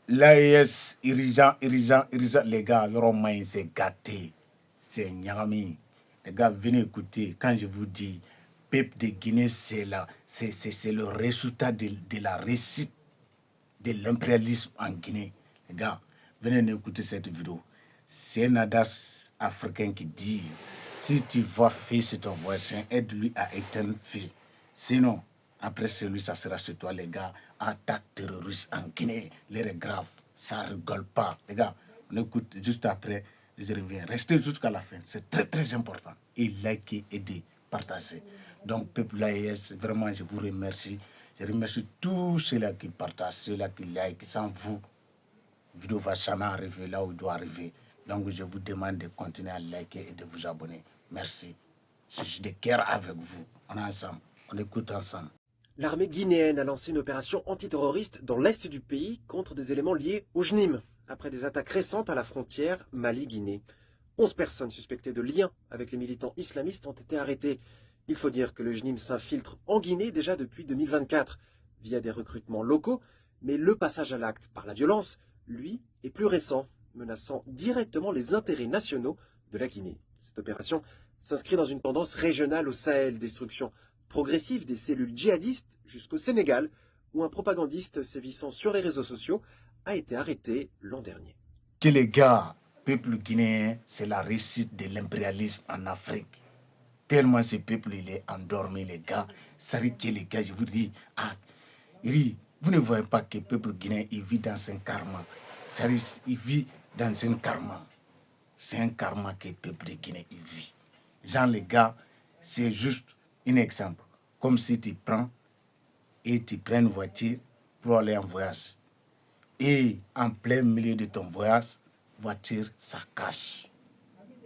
L'AES, irrigeant, les gars, Yoroma, c'est gâté, c'est Nyami. Les gars, venez écouter, quand je vous dis, peuple de Guinée, c'est le résultat de la réussite de l'impérialisme en Guinée. Les gars, venez écouter cette vidéo. C'est un adas africain qui dit, si tu vois fils ton voisin, aide-lui à éteindre feu. Sinon, après celui, ça sera sur toi, les gars. Attaque terroriste en Guinée, l'air est grave, ça ne rigole pas. Les gars, on écoute juste après, je reviens. Restez jusqu'à la fin, c'est très très important. Et likez, aidez, partagez. Donc, peuple l'AES, vraiment, je vous remercie. Je remercie tous ceux-là qui partagent, ceux-là qui like. Sans vous, la vidéo va jamais arriver là où il doit arriver. Donc, je vous demande de continuer à liker et de vous abonner. Merci. Je suis de cœur avec vous. On est ensemble. On écoute ensemble. L'armée guinéenne a lancé une opération antiterroriste dans l'est du pays contre des éléments liés au JNIM, après des attaques récentes à la frontière Mali-Guinée. 11 personnes suspectées de lien avec les militants islamistes ont été arrêtées. Il faut dire que le JNIM s'infiltre en Guinée déjà depuis 2024, via des recrutements locaux, mais le passage à l'acte par la violence, lui, est plus récent, menaçant directement les intérêts nationaux de la Guinée. Cette opération s'inscrit dans une tendance régionale au Sahel, destruction progressive des cellules djihadistes jusqu'au Sénégal, où un propagandiste sévissant sur les réseaux sociaux a été arrêté l'an dernier. Que les gars, peuple guinéen, c'est la réussite de l'impérialisme en Afrique. Tellement ce peuple, il est endormi, les gars. C'est vrai que les gars, je vous dis, vous ne voyez pas que le peuple guinéen, il vit dans un karma. C'est vrai, il vit dans un karma. C'est un karma que le peuple de Guinée il vit. Genre, les gars, c'est juste un exemple. Comme si tu prends une voiture pour aller en voyage. Et en plein milieu de ton voyage, voiture, ça cache.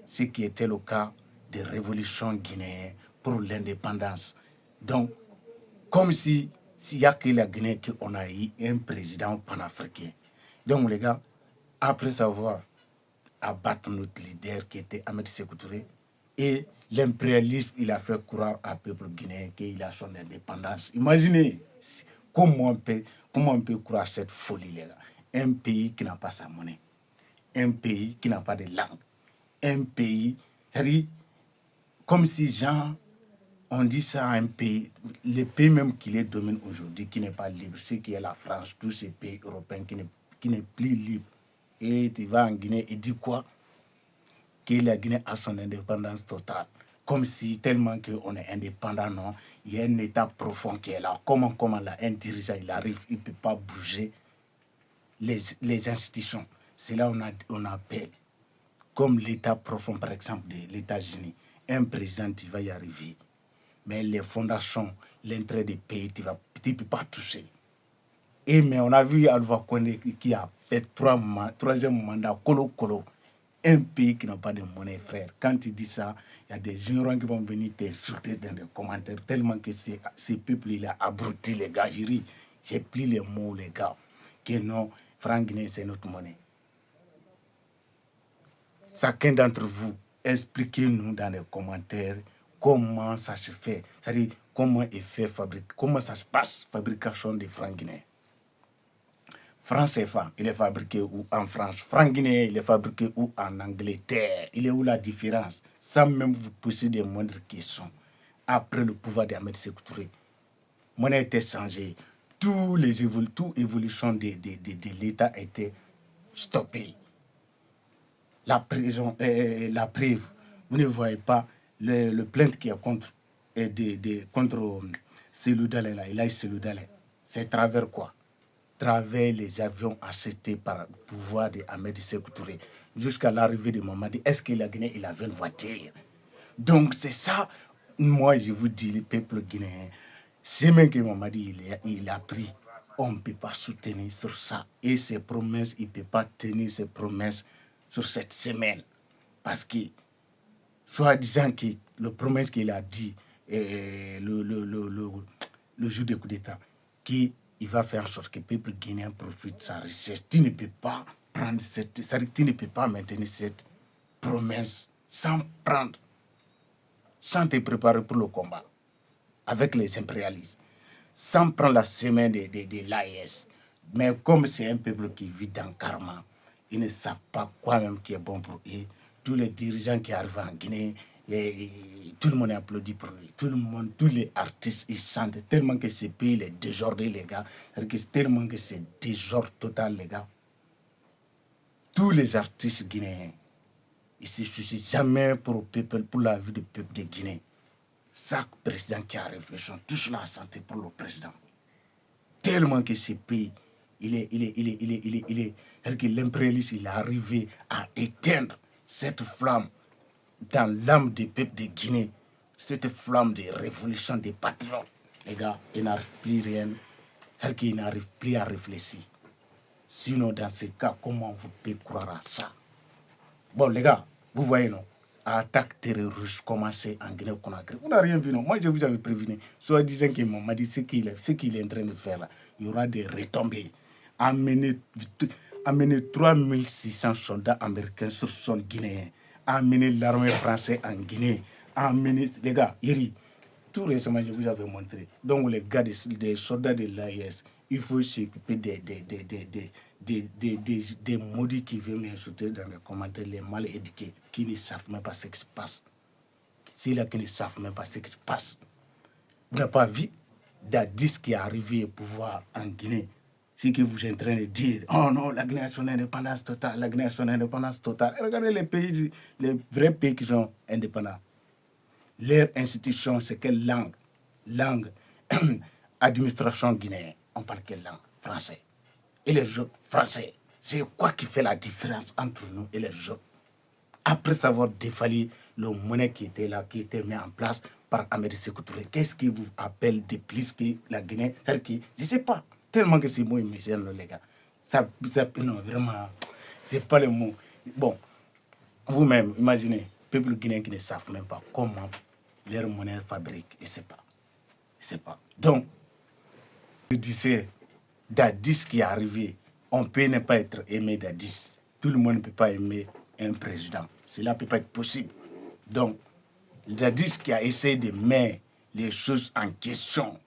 Ce qui était le cas de révolution guinéenne pour l'indépendance. Donc, comme s'il n'y a que la Guinée qu'on a eu un président panafricain. Donc, les gars, après avoir abattre notre leader qui était Ahmed Sékou Touré, et l'impérialisme, il a fait croire au peuple guinéen qu'il a son indépendance. Imaginez comment on peut croire cette folie, les gars. Un pays qui n'a pas sa monnaie, un pays qui n'a pas de langue, un pays, c'est-à-dire, comme si on dit ça à un pays, le pays même qui les domine aujourd'hui, qui n'est pas libre, c'est qui est la France, tous ces pays européens qui n'est plus libre. Et tu vas en Guinée et dis quoi? Que la Guinée a son indépendance totale. Comme si tellement qu'on est indépendant, non, il y a un état profond qui est là. Comment là, un dirigeant, il arrive, il ne peut pas bouger les institutions. C'est là on appelle, comme l'état profond, par exemple, de l'États-Unis. Un président, tu vas y arriver. Mais les fondations, l'intérêt des pays, tu ne peux pas toucher. Mais on a vu Alpha Condé qui a fait troisième mandat, colo. Un pays qui n'a pas de monnaie, frère. Quand tu dis ça, il y a des ignorants qui vont venir t'insulter dans les commentaires, tellement que ces peuples, il a abruti, les gars. J'ai pris les mots, les gars. Que non, franc guinéen, c'est notre monnaie. Chacun d'entre vous, expliquez-nous dans les commentaires comment ça se fait. C'est-à-dire, comment ça se passe, fabrication des francs guinéens. Franc CFA, il est fabriqué où? En France. Franc guinéen, il est fabriqué où? En Angleterre. Il est où la différence? Sans même vous poser des moindres questions. Après le pouvoir d'Ahmed Sékou Touré, monnaie a été changée. Toute évolution de l'État a été stoppée. La preuve, vous ne voyez pas le plainte qui est contre Cellou Dalein, là. Il a eu Cellou Dalein. C'est à travers quoi? Travers les avions achetés par le pouvoir de Ahmed Sékou Touré jusqu'à l'arrivée de Mamadi. Est-ce qu'il a gagné? Il avait une voiture. Donc c'est ça, moi je vous dis, le peuple guinéen, c'est même que Mamadi il a pris, on ne peut pas soutenir sur ça. Et ses promesses, il ne peut pas tenir ses promesses sur cette semaine. Parce que, soi-disant que le promesse qu'il a dit le jour du coup d'État, qu'il va faire en sorte que le peuple guinéen profite de sa richesse. Tu ne peux pas tu ne peux pas maintenir cette promesse sans te préparer pour le combat avec les impérialistes, sans prendre la semaine de l'AES. Mais comme c'est un peuple qui vit dans karma, ils ne savent pas quoi même qui est bon pour eux. Tous les dirigeants qui arrivent en Guinée, tout le monde applaudit pour lui. Tout le monde, tous les artistes, ils sentent tellement que ce pays est désordre, les gars. Tellement que c'est désordre total, les gars. Tous les artistes guinéens, ils ne se soucient jamais pour le peuple, pour la vie du peuple de Guinée. Chaque président qui a réfléchi, tout cela a santé pour le président. Tellement que ce pays, l'impérialisme, il est arrivé à éteindre cette flamme dans l'âme des peuples de Guinée, cette flamme de révolution des patriotes. Les gars, ils n'arrivent plus rien, c'est-à-dire qu'ils n'arrivent plus à réfléchir. Sinon, dans ce cas, comment vous pouvez croire à ça? Bon, les gars, vous voyez, non? Attaque terroriste commencée en Guinée-Conakry. Vous n'avez rien vu, non? Moi, je vous avais prévenu. Soit disant qu'il m'a dit ce qu'il est en train de faire là. Il y aura des retombées. Amener 3600 soldats américains sur le sol guinéen. Amener l'armée française en Guinée. Amener, les gars, Yeri, tout récemment, je vous avais montré. Donc, les gars, des soldats de l'AIS, il faut s'occuper des maudits qui viennent m'insulter dans les commentaires, les mal éduqués, qui ne savent même pas ce qui se passe. C'est là qui ne savent même pas ce qui se passe. Vous n'avez pas vu Dadis qui est arrivé au pouvoir en Guinée. C'est que vous êtes en train de dire, oh non, la Guinée a son indépendance totale, la Guinée a son indépendance totale. Et regardez les pays, les vrais pays qui sont indépendants. Leur institution, c'est quelle langue? Langue, administration guinéenne. On parle quelle langue? Français. Et les autres, français. C'est quoi qui fait la différence entre nous et les autres? Après avoir défali le monnaie qui était là, qui était mis en place par Ahmed Sékou Touré, qu'est-ce qui vous appelle de plus que la Guinée? C'est-à-dire que, je ne sais pas, tellement que c'est moi, les gars. Non, vraiment, c'est pas le mot. Bon, vous-même, imaginez, peuple guinéen qui ne savent même pas comment leur monnaie fabrique. Je ne sais pas. Donc, je disais, Dadis qui est arrivé, on peut ne pas être aimé Dadis. Tout le monde ne peut pas aimer un président. Cela ne peut pas être possible. Donc, Dadis qui a essayé de mettre les choses en question,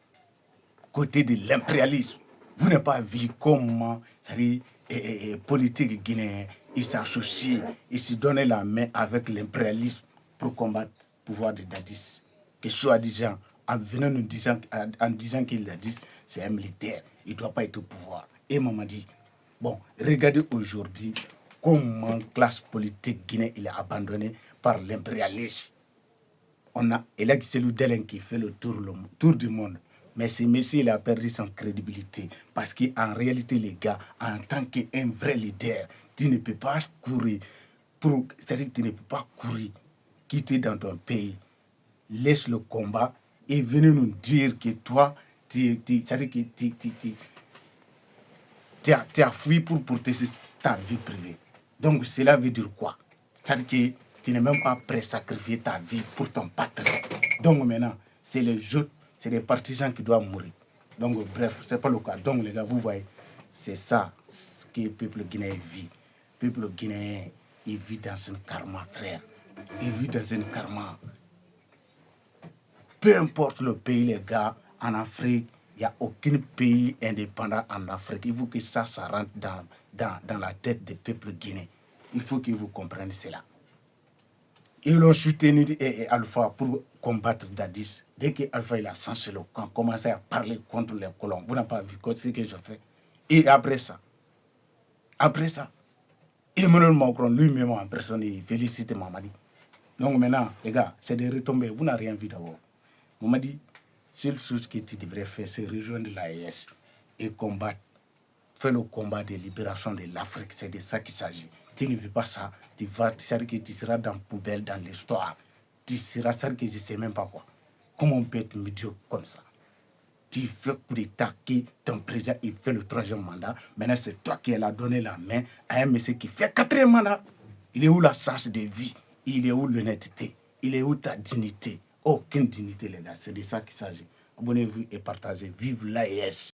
côté de l'impérialisme, vous n'avez pas vu comment, c'est-à-dire, politique guinéen, ils s'associent, ils se donnent la main avec l'impérialisme pour combattre le pouvoir de Dadis. Que soi-disant, en venant nous disant, en disant qu'il Dadis, c'est un militaire, il ne doit pas être au pouvoir. Et maman dit, bon, regardez aujourd'hui comment la classe politique guinéenne est abandonnée par l'impérialisme. Et là, c'est le Délin qui fait le tour du monde. Mais ce monsieur, il a perdu son crédibilité. Parce qu'en réalité, les gars, en tant qu'un vrai leader, tu ne peux pas courir. C'est-à-dire que tu ne peux pas courir, quitter dans ton pays, laisse le combat et venir nous dire que toi, c'est-à-dire que tu as fui pour protéger ta vie privée. Donc, cela veut dire quoi? C'est-à-dire que tu n'es même pas prêt à sacrifier ta vie pour ton patrie. Donc maintenant, c'est les autres, c'est les partisans qui doivent mourir. Donc bref, ce n'est pas le cas. Donc les gars, vous voyez, c'est ça ce que le peuple guinéen vit. Le peuple guinéen, il vit dans un karma, frère. Il vit dans un karma. Peu importe le pays, les gars, en Afrique, il n'y a aucun pays indépendant en Afrique. Il faut que ça rentre dans la tête des peuples guinéens. Il faut que vous compreniez cela. Ils l'ont soutenu Alpha pour combattre Dadis. Dès que Alpha il a senti le camp, commencé à parler contre les colons. Vous n'avez pas vu ce que je fais. Et après ça, Emmanuel Macron lui-même en personne, il félicite Mamadi. Donc maintenant, les gars, c'est des retombées. Vous n'avez rien vu d'abord. Mamadi, seule chose que tu devrais faire, c'est rejoindre l'AES et combattre. Faire le combat de libération de l'Afrique. C'est de ça qu'il s'agit. Tu ne veux pas ça, tu seras dans la poubelle, dans l'histoire. Tu seras ça que je ne sais même pas quoi. Comment on peut être médiocre comme ça? Tu fais coup d'État que ton président il fait le 3e mandat. Maintenant, c'est toi qui as donné la main à un monsieur qui fait 4e mandat. Il est où la sens de vie? Il est où l'honnêteté? Il est où ta dignité? Aucune dignité, les gars. C'est de ça qu'il s'agit. Abonnez-vous et partagez. Vive l'AES.